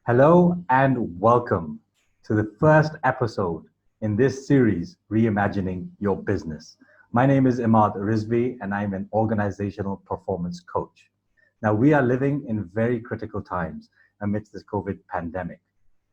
Hello and welcome to the first episode in this series, Reimagining Your Business. My name is Imad Rizvi and I'm an organizational performance coach. Now, we are living in very critical times amidst this COVID pandemic.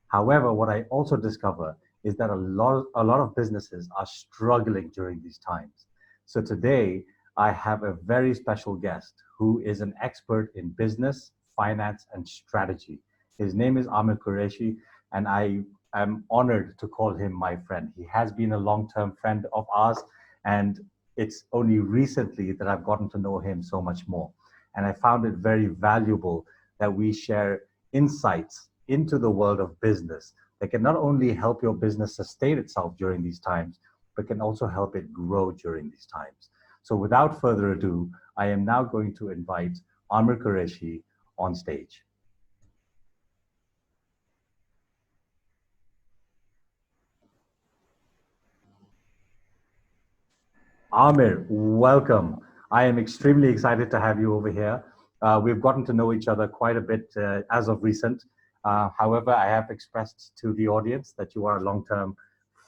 However, what I also discover is that a lot of businesses are struggling during these times. So today, I have a very special guest who is an expert in business, finance, and strategy. His name is Amir Qureshi, and I am honored to call him my friend. He has been a long-term friend of ours, and it's only recently that I've gotten to know him so much more. And I found it very valuable that we share insights into the world of business that can not only help your business sustain itself during these times, but can also help it grow during these times. So without further ado, I am now going to invite Amir Qureshi on stage. Amir, welcome. I am extremely excited to have you over here. We've gotten to know each other quite a bit as of recent. However, I have expressed to the audience that you are a long-term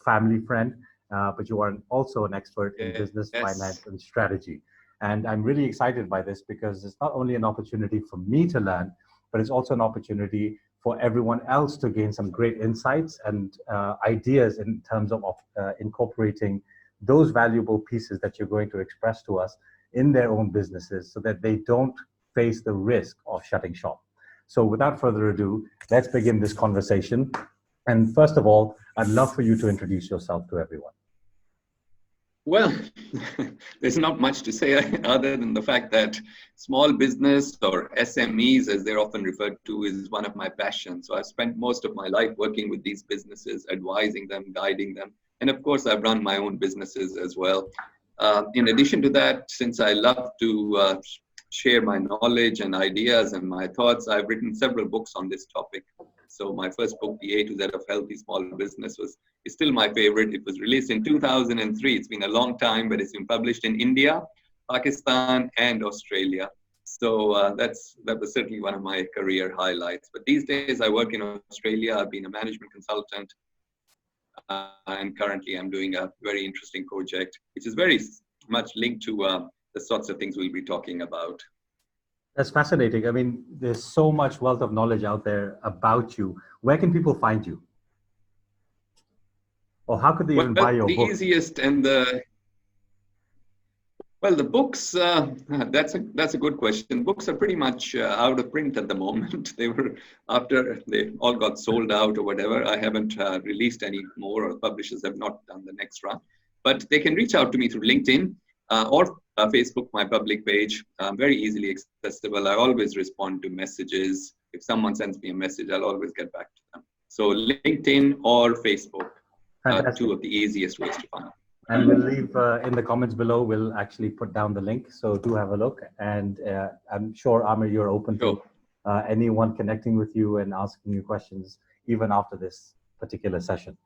family friend, but you are also an expert in business, finance, Yes. and strategy. And I'm really excited by this because it's not only an opportunity for me to learn, but it's also an opportunity for everyone else to gain some great insights and ideas in terms of incorporating those valuable pieces that you're going to express to us in their own businesses so that they don't face the risk of shutting shop. So without further ado, let's begin this conversation. And first of all, I'd love for you to introduce yourself to everyone. Well, there's not much to say other than the fact that small business or SMEs, as they're often referred to, is one of my passions. So I've spent most of my life working with these businesses, advising them, guiding them. And of course, I've run my own businesses as well. In addition to that, since I love to share my knowledge and ideas and my thoughts, I've written several books on this topic. So my first book, The A to Z of Healthy Small Business, is still my favorite. It was released in 2003. It's been a long time, but it's been published in India, Pakistan, and Australia. So that was certainly one of my career highlights. But these days I work in Australia. I've been a management consultant, and currently I'm doing a very interesting project, which is very much linked to the sorts of things we'll be talking about. That's fascinating. I mean, there's so much wealth of knowledge out there about you. Where can people find you? Or how could they Well, even buy your the book? easiest and the books, that's a good question. Books are pretty much out of print at the moment. They were after they all got sold out or whatever. I haven't released any more, or publishers have not done the next run. But they can reach out to me through LinkedIn or Facebook, my public page. Very easily accessible. I always respond to messages. If someone sends me a message, I'll always get back to them. So LinkedIn or Facebook are two of the easiest ways to find. And we'll leave in the comments below, we'll actually put down the link. So do have a look. And I'm sure, Amir, you're open to anyone connecting with you and asking you questions, even after this particular session.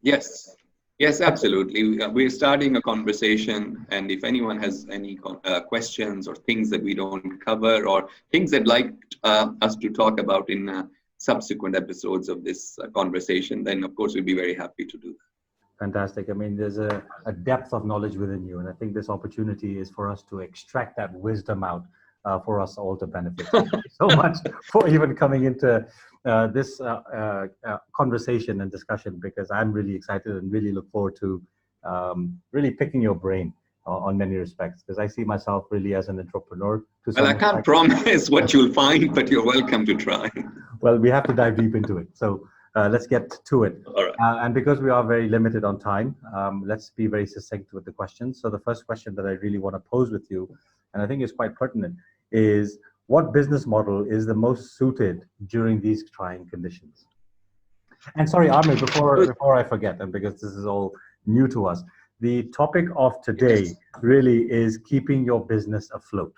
Yes. Yes, absolutely. We're starting a conversation. And if anyone has any questions or things that we don't cover or things they'd like us to talk about in subsequent episodes of this conversation, then of course we'd be very happy to do that. Fantastic. I mean, there's a depth of knowledge within you. And I think this opportunity is for us to extract that wisdom out for us all to benefit. Thank you so much for even coming into this conversation and discussion, because I'm really excited and really look forward to really picking your brain on many respects, because I see myself really as an entrepreneur. Well, I can't promise what you'll find, but you're welcome to try. Well, we have to dive deep into it. So let's get to it. All right. And because we are very limited on time, let's be very succinct with the questions. So the first question that I really want to pose with you, and I think is quite pertinent, is what business model is the most suited during these trying conditions? And sorry, Amir, before I forget, and because this is all new to us, the topic of today really is keeping your business afloat.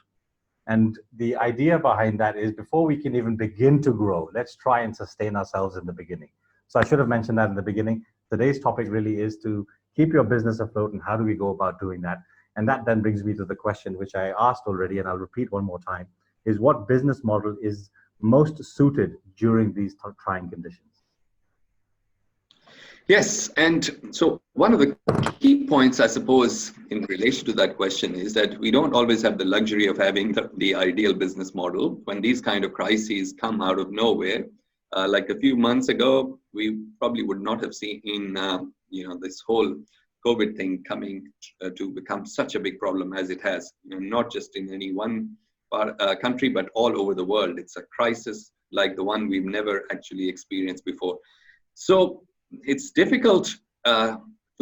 And the idea behind that is, before we can even begin to grow, let's try and sustain ourselves in the beginning. So I should have mentioned that in the beginning. Today's topic really is to keep your business afloat, and how do we go about doing that? And that then brings me to the question which I asked already, and I'll repeat one more time, is what business model is most suited during these trying conditions? Yes, and so one of the key points, I suppose, in relation to that question is that we don't always have the luxury of having the ideal business model when these kind of crises come out of nowhere. Like a few months ago, we probably would not have seen this whole COVID thing coming to become such a big problem as it has. Not just in any one country, but all over the world. It's a crisis like the one we've never actually experienced before. So it's difficult to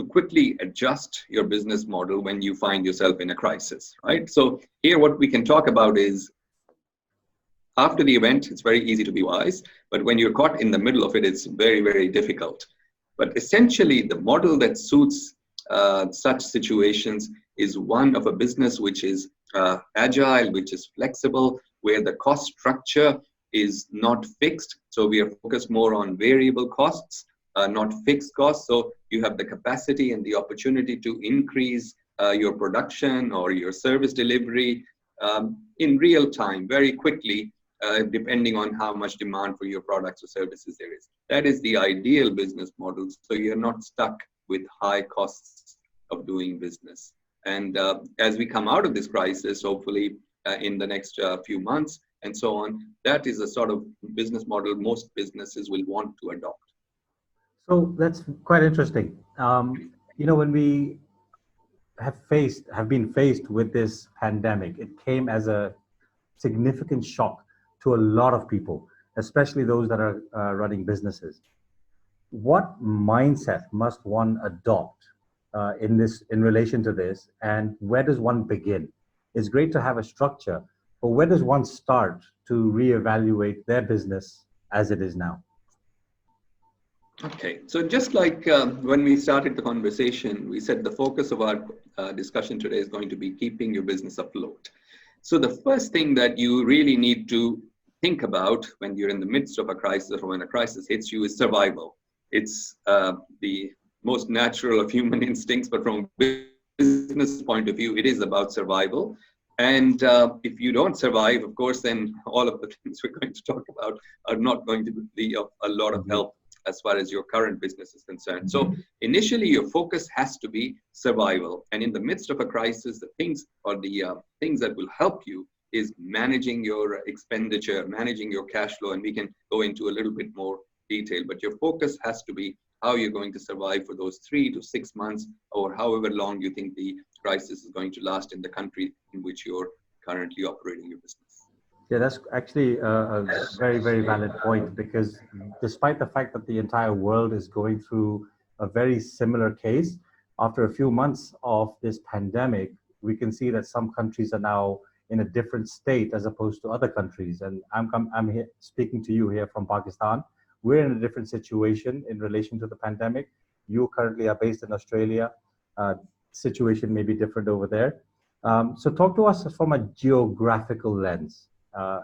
quickly adjust your business model when you find yourself in a crisis, right? So here what we can talk about is after the event, it's very easy to be wise, but when you're caught in the middle of it, it's very, very difficult. But essentially, the model that suits such situations is one of a business which is agile, which is flexible, where the cost structure is not fixed. So we are focused more on variable costs, not fixed costs. So you have the capacity and the opportunity to increase your production or your service delivery in real time, very quickly, depending on how much demand for your products or services there is. That is the ideal business model. So you're not stuck with high costs of doing business. And as we come out of this crisis, hopefully in the next few months and so on, that is a sort of business model most businesses will want to adopt. So that's quite interesting. When we have been faced with this pandemic, it came as a significant shock to a lot of people, especially those that are running businesses. What mindset must one adopt in relation to this, and where does one begin? It's great to have a structure, but where does one start to reevaluate their business as it is now? Okay, so just like when we started the conversation, we said the focus of our discussion today is going to be keeping your business afloat. So the first thing that you really need to think about when you're in the midst of a crisis or when a crisis hits you is survival. It's the most natural of human instincts, but from a business point of view, it is about survival. And if you don't survive, of course, then all of the things we're going to talk about are not going to be of a lot of help as far as your current business is concerned. So initially, your focus has to be survival. And in the midst of a crisis, the things that will help you is managing your expenditure, managing your cash flow, and we can go into a little bit more detail. But your focus has to be how you're going to survive for those 3 to 6 months or however long you think the crisis is going to last in the country in which you're currently operating your business. Yeah, that's actually a very, very valid point, because despite the fact that the entire world is going through a very similar case, after a few months of this pandemic, we can see that some countries are now in a different state as opposed to other countries. And I'm here speaking to you here from Pakistan. We're in a different situation in relation to the pandemic. You currently are based in Australia. Situation may be different over there. So talk to us from a geographical lens.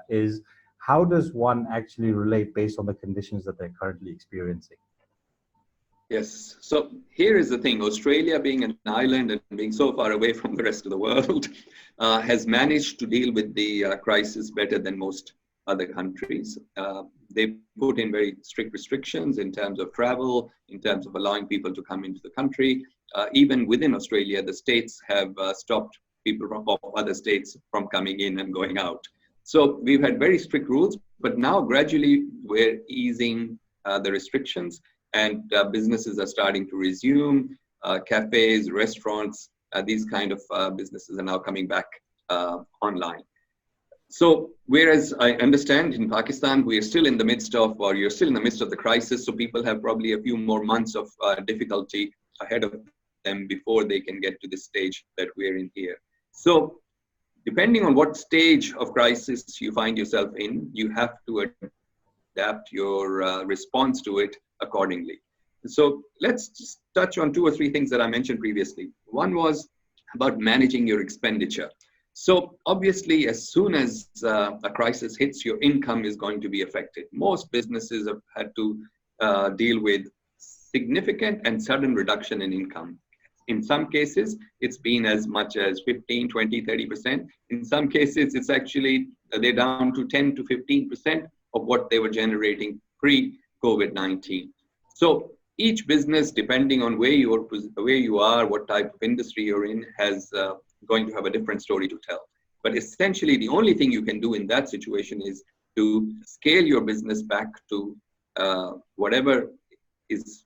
Is how does one actually relate based on the conditions that they're currently experiencing? Yes. So here is the thing. Australia, being an island and being so far away from the rest of the world, has managed to deal with the crisis better than most other countries. They put in very strict restrictions in terms of travel, in terms of allowing people to come into the country. Even within Australia, the states have stopped people from other states from coming in and going out. So we've had very strict rules, but now gradually we're easing the restrictions, and businesses are starting to resume. Cafes, restaurants, these kind of businesses are now coming back online. So whereas I understand in Pakistan, we are still in the midst of, or you're still in the midst of the crisis, so people have probably a few more months of difficulty ahead of them before they can get to the stage that we're in here. So depending on what stage of crisis you find yourself in, you have to adapt your response to it accordingly. So let's just touch on 2 or 3 things that I mentioned previously. One was about managing your expenditure. So obviously, as soon as a crisis hits, your income is going to be affected. Most businesses have had to deal with significant and sudden reduction in income. In some cases, it's been as much as 15, 20, 30%. In some cases, it's actually, they're down to 10 to 15%. of what they were generating pre-COVID-19. So each business, depending on where you are, what type of industry you're in, has going to have a different story to tell. But essentially, the only thing you can do in that situation is to scale your business back to whatever is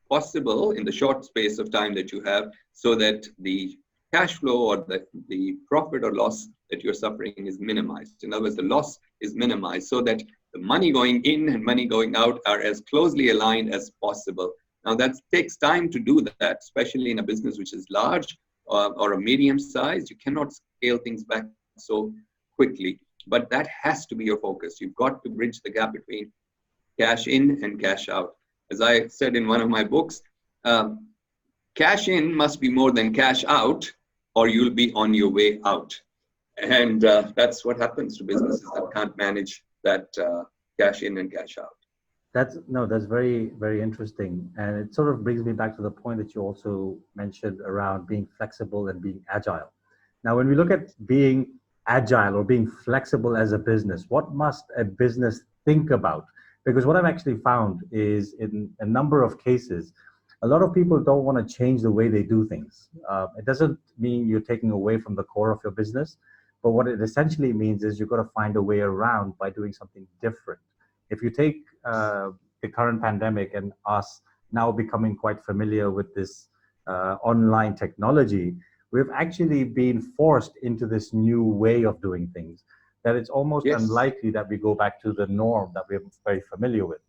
possible in the short space of time that you have, so that the cash flow or the profit or loss that you're suffering is minimized. In other words, the loss is minimized so that the money going in and money going out are as closely aligned as possible. Now, that takes time to do that, especially in a business which is large or a medium size. You cannot scale things back so quickly, but that has to be your focus. You've got to bridge the gap between cash in and cash out. As I said in one of my books, cash in must be more than cash out, or you'll be on your way out. And that's what happens to businesses that can't manage that cash in and cash out. That's very, very interesting. And it sort of brings me back to the point that you also mentioned around being flexible and being agile. Now, when we look at being agile or being flexible as a business, what must a business think about? Because what I've actually found is in a number of cases, a lot of people don't want to change the way they do things. It doesn't mean you're taking away from the core of your business, but what it essentially means is you've got to find a way around by doing something different. If you take the current pandemic and us now becoming quite familiar with this online technology, we've actually been forced into this new way of doing things that it's almost unlikely that we go back to the norm that we're very familiar with.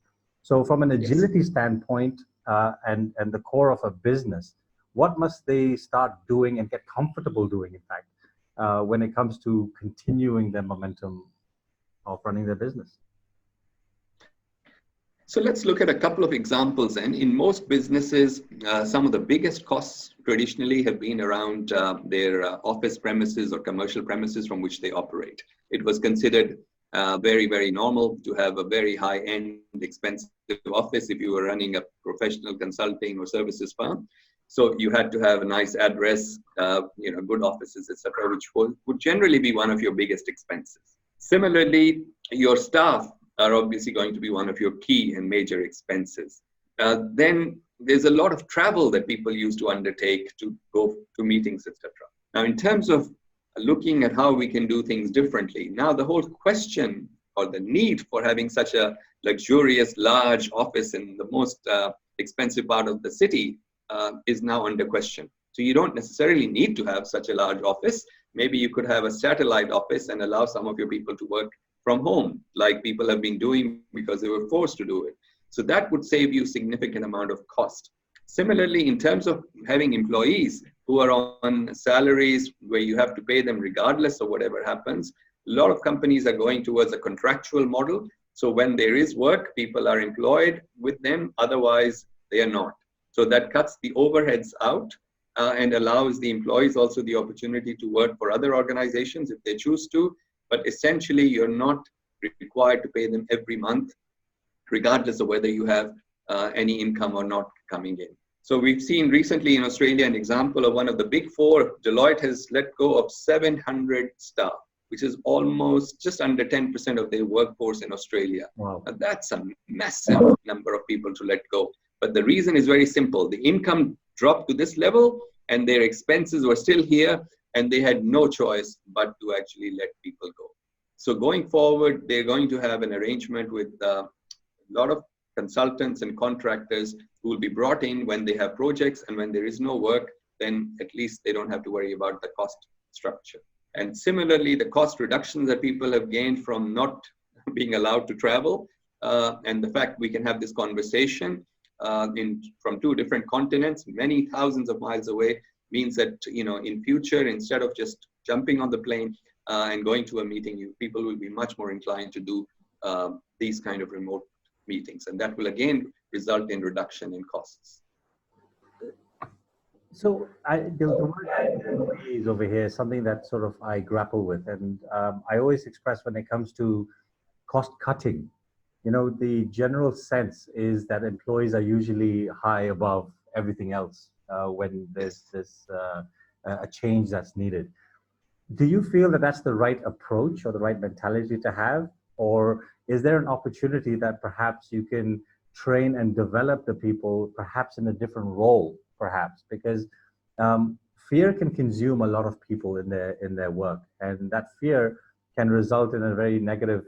So from an agility standpoint and the core of a business, what must they start doing and get comfortable doing, in fact, when it comes to continuing their momentum of running their business? So let's look at a couple of examples. And in most businesses, some of the biggest costs traditionally have been around their office premises or commercial premises from which they operate. It was considered very, very normal to have a very high-end, expensive office if you were running a professional consulting or services firm. So you had to have a nice address, good offices, etc., which would generally be one of your biggest expenses. Similarly, your staff are obviously going to be one of your key and major expenses. Then there's a lot of travel that people used to undertake to go to meetings, etc. Now, in terms of looking at how we can do things differently, now the whole question or the need for having such a luxurious, large office in the most expensive part of the city is now under question. So you don't necessarily need to have such a large office. Maybe you could have a satellite office and allow some of your people to work from home, like people have been doing because they were forced to do it. So that would save you a significant amount of cost. Similarly, in terms of having employees who are on salaries where you have to pay them regardless of whatever happens, a lot of companies are going towards a contractual model. So when there is work, people are employed with them, otherwise they are not. So that cuts the overheads out and allows the employees also the opportunity to work for other organizations if they choose to. But essentially, you're not required to pay them every month, regardless of whether you have any income or not coming in. So we've seen recently in Australia an example of one of the big four. Deloitte has let go of 700 staff, which is almost just under 10% of their workforce in Australia. Wow. And that's a massive number of people to let go. But the reason is very simple. The income dropped to this level and their expenses were still here, and they had no choice but to actually let people go. So going forward, they're going to have an arrangement with a lot of consultants and contractors who will be brought in when they have projects, and when there is no work, then at least they don't have to worry about the cost structure. And similarly, the cost reductions that people have gained from not being allowed to travel, and the fact we can have this conversation from two different continents, many thousands of miles away, means that, in future, instead of just jumping on the plane and going to a meeting, people will be much more inclined to do these kind of remote meetings. And that will again result in reduction in costs. So the word is over here, something that sort of I grapple with. And I always express when it comes to cost cutting, the general sense is that employees are usually high above everything else when there's a change that's needed. Do you feel that that's the right approach or the right mentality to have? Or is there an opportunity that perhaps you can train and develop the people, perhaps in a different role, perhaps because fear can consume a lot of people in their work, and that fear can result in a very negative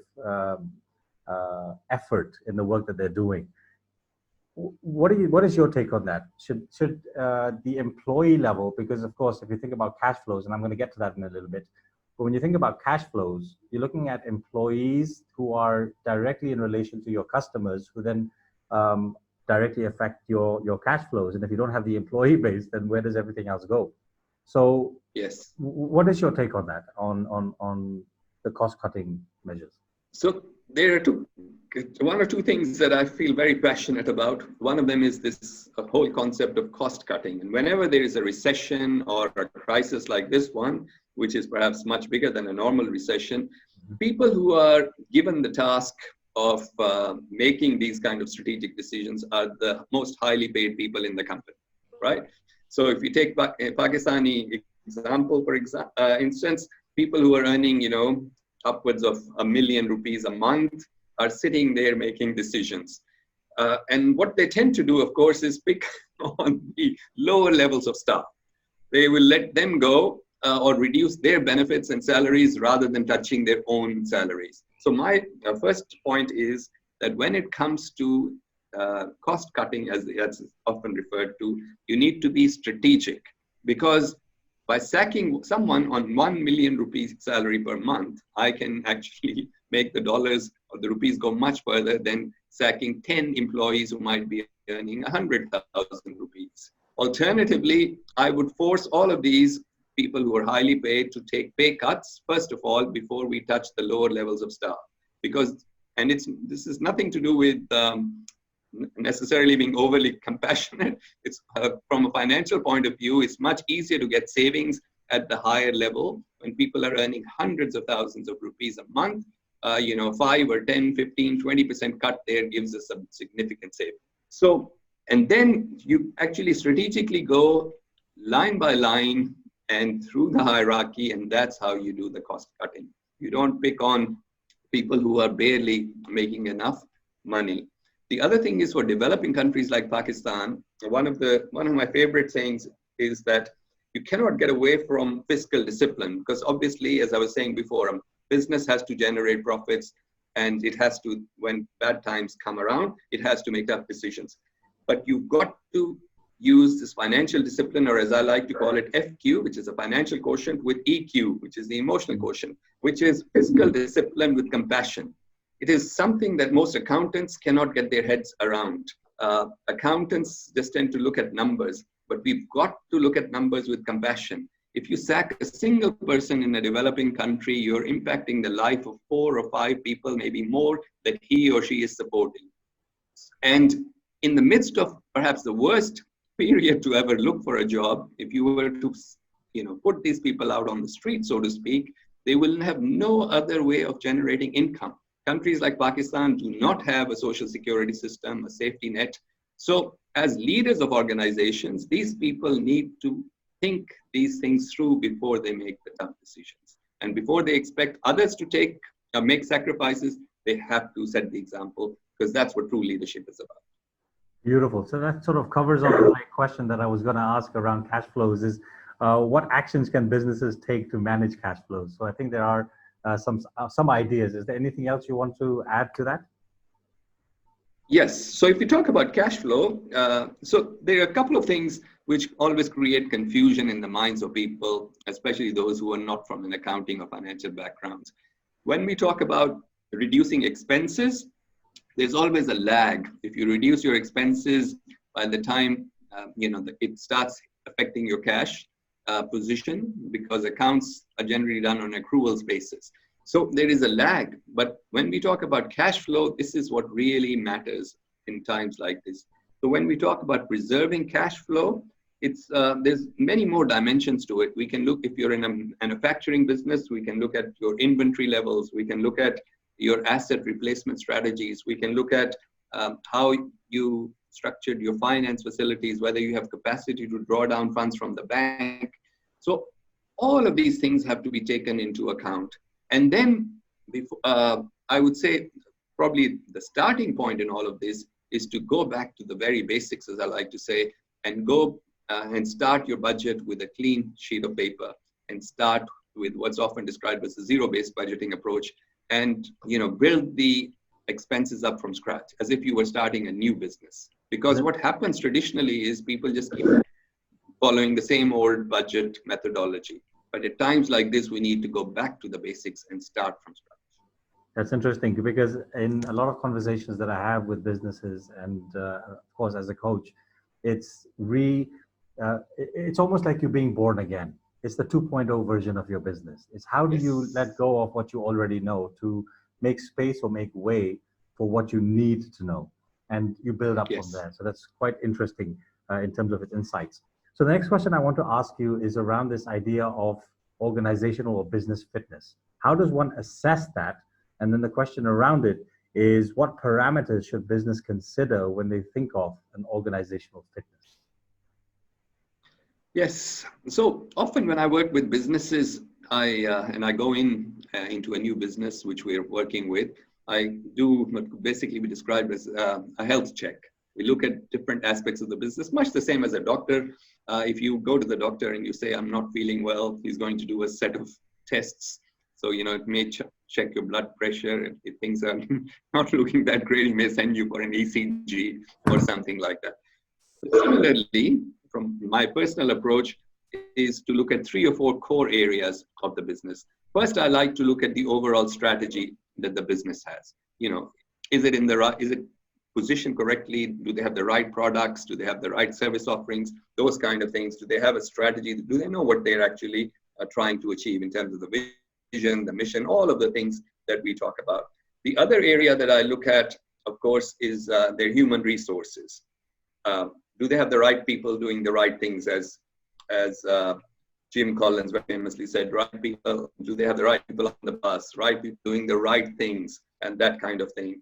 effort in the work that they're doing. What is your take on that? Should the employee level, because of course, if you think about cash flows, and I'm going to get to that in a little bit, but when you think about cash flows, you're looking at employees who are directly in relation to your customers, who then directly affect your cash flows. And if you don't have the employee base, then where does everything else go? So, Yes. what is your take on that? On the cost cutting measures? So there are one or two things that I feel very passionate about. One of them is this whole concept of cost cutting. And whenever there is a recession or a crisis like this one, which is perhaps much bigger than a normal recession, people who are given the task of making these kind of strategic decisions are the most highly paid people in the company, right? So if you take a Pakistani example, for instance, people who are earning, upwards of ₹1 million a month are sitting there making decisions. And what they tend to do, of course, is pick on the lower levels of staff. They will let them go or reduce their benefits and salaries rather than touching their own salaries. So my first point is that when it comes to cost cutting, as it's often referred to, you need to be strategic, because by sacking someone on ₹1 million salary per month, I can actually make the dollars or the rupees go much further than sacking 10 employees who might be earning 100,000 rupees. Alternatively, I would force all of these people who are highly paid to take pay cuts, first of all, before we touch the lower levels of staff. Because, and this is nothing to do with necessarily being overly compassionate. It's from a financial point of view, it's much easier to get savings at the higher level when people are earning hundreds of thousands of rupees a month. 5 or 10, 15, 20% cut there gives us a significant saving. So, and then you actually strategically go line by line and through the hierarchy, and that's how you do the cost cutting. You don't pick on people who are barely making enough money. The other thing is, for developing countries like Pakistan, one of my favorite sayings is that you cannot get away from fiscal discipline, because obviously, as I was saying before, a business has to generate profits, and it has to, when bad times come around, it has to make tough decisions. But you've got to use this financial discipline, or as I like to call it, FQ, which is a financial quotient, with EQ, which is the emotional quotient, which is fiscal discipline with compassion. It is something that most accountants cannot get their heads around. Accountants just tend to look at numbers, but we've got to look at numbers with compassion. If you sack a single person in a developing country, you're impacting the life of 4 or 5 people, maybe more, that he or she is supporting. And in the midst of perhaps the worst period to ever look for a job, if you were to put these people out on the street, so to speak, they will have no other way of generating income. Countries like Pakistan do not have a social security system, a safety net. So as leaders of organizations, these people need to think these things through before they make the tough decisions. And before they expect others to make sacrifices, they have to set the example, because that's what true leadership is about. Beautiful. So that sort of covers on my question that I was going to ask around cash flows is what actions can businesses take to manage cash flows? So I think there are some ideas. Is there anything else you want to add to that? Yes. So if we talk about cash flow, so there are a couple of things which always create confusion in the minds of people, especially those who are not from an accounting or financial backgrounds. When we talk about reducing expenses, there's always a lag. If you reduce your expenses, by the time it starts affecting your cash position, because accounts are generally done on accruals basis. So there is a lag. But when we talk about cash flow, this is what really matters in times like this. So when we talk about preserving cash flow, there's many more dimensions to it. We can look, if you're in a manufacturing business, we can look at your inventory levels. We can look at your asset replacement strategies. We can look at how you structured your finance facilities, whether you have capacity to draw down funds from the bank. So all of these things have to be taken into account. And then I would say probably the starting point in all of this is to go back to the very basics, as I like to say, and go and start your budget with a clean sheet of paper and start with what's often described as a zero-based budgeting approach, and build the expenses up from scratch as if you were starting a new business. Because what happens traditionally is people just keep following the same old budget methodology. But at times like this, we need to go back to the basics and start from scratch. That's interesting because in a lot of conversations that I have with businesses and of course as a coach, it's it's almost like you're being born again. It's the 2.0 version of your business. It's how do you let Yes. go of what you already know to make space or make way for what you need to know, and you build up from Yes. there. So that's quite interesting in terms of its insights. So the next question I want to ask you is around this idea of organizational or business fitness. How does one assess that? And then the question around it is what parameters should business consider when they think of an organizational fitness? Yes. So often when I work with businesses, I go into a new business which we're working with. I do what could basically be described as a health check. We look at different aspects of the business, much the same as a doctor. If you go to the doctor and you say, I'm not feeling well, he's going to do a set of tests. So, it may check your blood pressure. If things are not looking that great, he may send you for an ECG or something like that. Similarly, from my personal approach, is to look at 3 or 4 core areas of the business. First, I like to look at the overall strategy that the business has. Is it is it positioned correctly? Do they have the right products? Do they have the right service offerings? Those kind of things. Do they have a strategy? Do they know what they're actually trying to achieve in terms of the vision, the mission, all of the things that we talk about? The other area that I look at, of course, is their human resources. Do they have the right people doing the right things, as Jim Collins very famously said, right people, do they have the right people on the bus, right people doing the right things, and that kind of thing.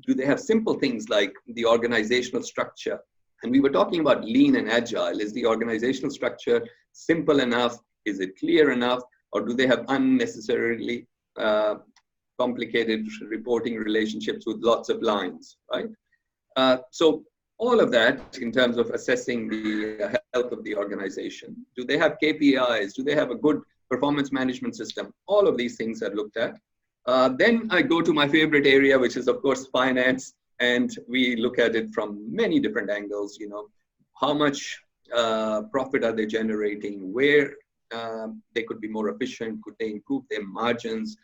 Do they have simple things like the organizational structure? And we were talking about lean and agile. Is the organizational structure simple enough? Is it clear enough? Or do they have unnecessarily complicated reporting relationships with lots of lines, right? So all of that in terms of assessing the health of the organization. Do they have KPIs? Do they have a good performance management system? All of these things are looked at. Then I go to my favorite area, which is, of course, finance. And we look at it from many different angles. How much profit are they generating? Where they could be more efficient? Could they improve their margins?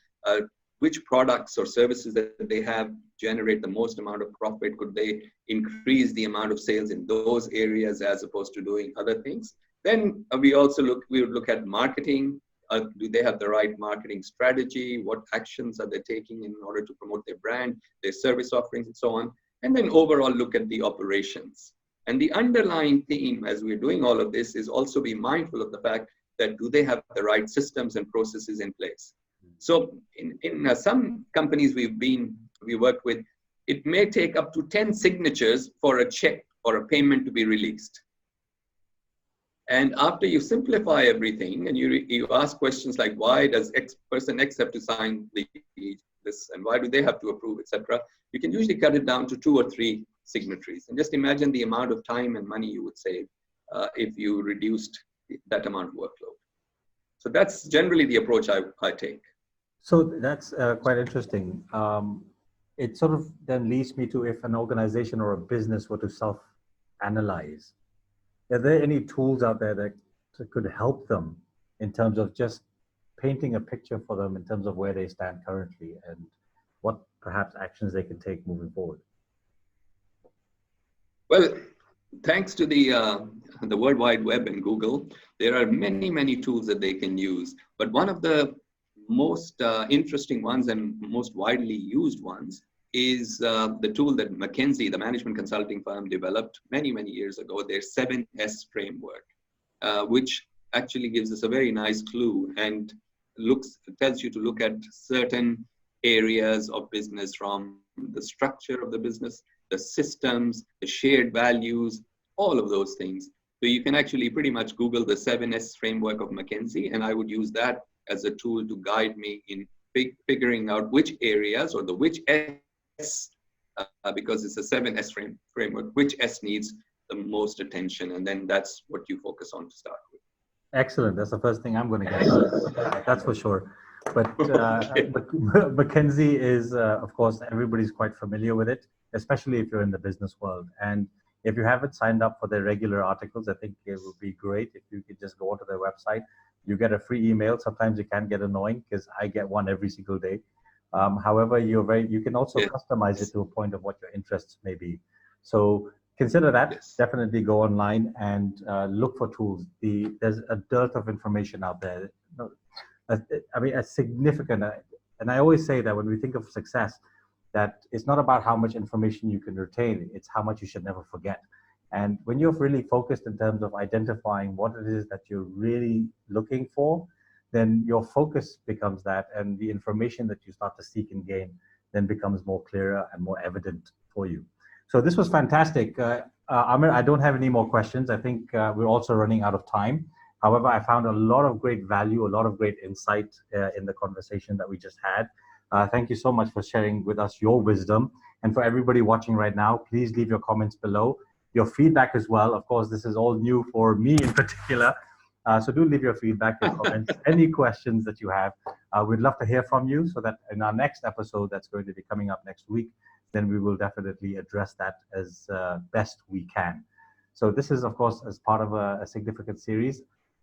Which products or services that they have generate the most amount of profit? Could they increase the amount of sales in those areas as opposed to doing other things? Then we would look at marketing. Do they have the right marketing strategy? What actions are they taking in order to promote their brand, their service offerings, and so on? And then overall look at the operations. And the underlying theme as we're doing all of this is also be mindful of the fact that do they have the right systems and processes in place? So in some companies we work with, it may take up to 10 signatures for a check or a payment to be released. And after you simplify everything and you ask questions like, why does person X have to sign this, and why do they have to approve, etc., you can usually cut it down to 2 or 3 signatories. And just imagine the amount of time and money you would save if you reduced that amount of workload. So that's generally the approach I take. So that's quite interesting. It sort of then leads me to if an organization or a business were to self-analyze, are there any tools out there that could help them in terms of just painting a picture for them in terms of where they stand currently and what perhaps actions they can take moving forward? Well, thanks to the World Wide Web and Google, there are many, many tools that they can use. But one of the most interesting ones and most widely used ones is the tool that McKinsey, the management consulting firm, developed many, many years ago, their 7S framework, which actually gives us a very nice clue and tells you to look at certain areas of business, from the structure of the business, the systems, the shared values, all of those things. So you can actually pretty much Google the 7S framework of McKinsey, and I would use that as a tool to guide me in figuring out which areas or which S, because it's a 7S framework, which S needs the most attention, and then that's what you focus on to start with. Excellent. That's the first thing I'm going to get done. That's for sure. But Okay. McKinsey is, of course, everybody's quite familiar with it, especially if you're in the business world. And if you haven't signed up for their regular articles, I think it would be great if you could just go onto their website. You get a free email. Sometimes it can get annoying because I get one every single day. However, you can also Yes. customize it to a point of what your interests may be. So consider that. Yes. Definitely go online and look for tools. There's a dearth of information out there. I mean, a significant, and I always say that when we think of success, that it's not about how much information you can retain, it's how much you should never forget. And when you're really focused in terms of identifying what it is that you're really looking for, then your focus becomes that, and the information that you start to seek and gain then becomes more clearer and more evident for you. So this was fantastic. Amir, I don't have any more questions. I think we're also running out of time. However, I found a lot of great value, a lot of great insight in the conversation that we just had. Thank you so much for sharing with us your wisdom. And for everybody watching right now, please leave your comments below, your feedback as well. Of course, this is all new for me in particular. So do leave your feedback, your comments, any questions that you have. We'd love to hear from you so that in our next episode that's going to be coming up next week, then we will definitely address that as best we can. So this is, of course, as part of a significant series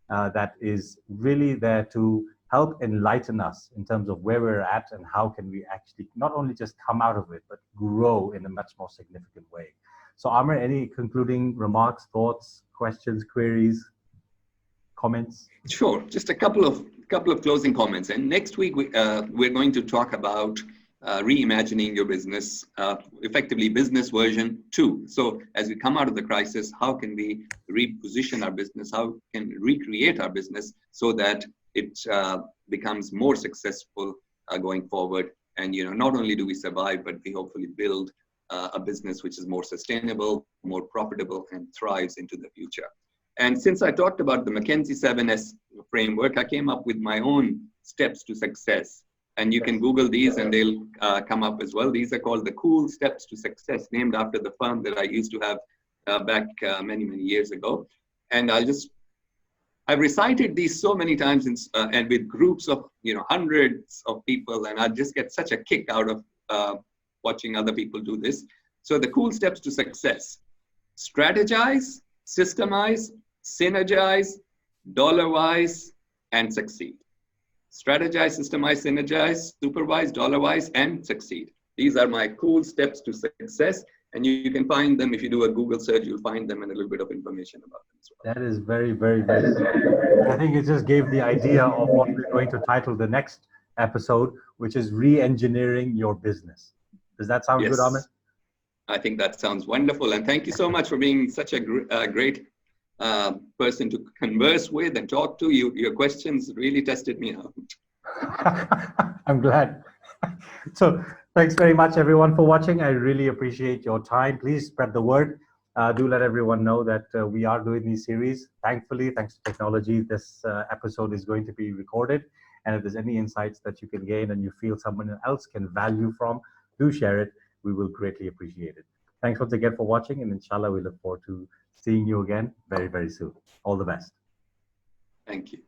that is really there to help enlighten us in terms of where we're at and how can we actually not only just come out of it, but grow in a much more significant way. So Amir, any concluding remarks, thoughts, questions, queries, comments? Sure. Just a couple of closing comments. And next week we're going to talk about reimagining your business, effectively business version 2. So as we come out of the crisis, how can we reposition our business? How can we recreate our business so that it becomes more successful going forward? And not only do we survive, but we hopefully build a business which is more sustainable, more profitable, and thrives into the future. And since I talked about the McKinsey 7S framework, I came up with my own steps to success. And you can Google these and they'll come up as well. These are called the Cool Steps to Success, named after the firm that I used to have back many, many years ago. And I've recited these so many times and with groups of, hundreds of people, and I just get such a kick out of watching other people do this. So the Cool Steps to Success: strategize, systemize, synergize, dollar-wise, and succeed. Strategize, systemize, synergize, supervise, dollar-wise, and succeed. These are my cool steps to success. And you can find them if you do a Google search, you'll find them and a little bit of information about them as well. That is very, very, very good. I think it just gave the idea of what we're going to title the next episode, which is re-engineering your business. Does that sound good, Amit? I think that sounds wonderful. And thank you so much for being such a great person to converse with and talk to. Your questions really tested me out. I'm glad. So thanks very much, everyone, for watching. I really appreciate your time. Please spread the word. Do let everyone know that we are doing these series. Thankfully, thanks to technology, this episode is going to be recorded. And if there's any insights that you can gain and you feel someone else can value from, do share it. We will greatly appreciate it. Thanks once again for watching, and inshallah, we look forward to seeing you again very, very soon. All the best. Thank you.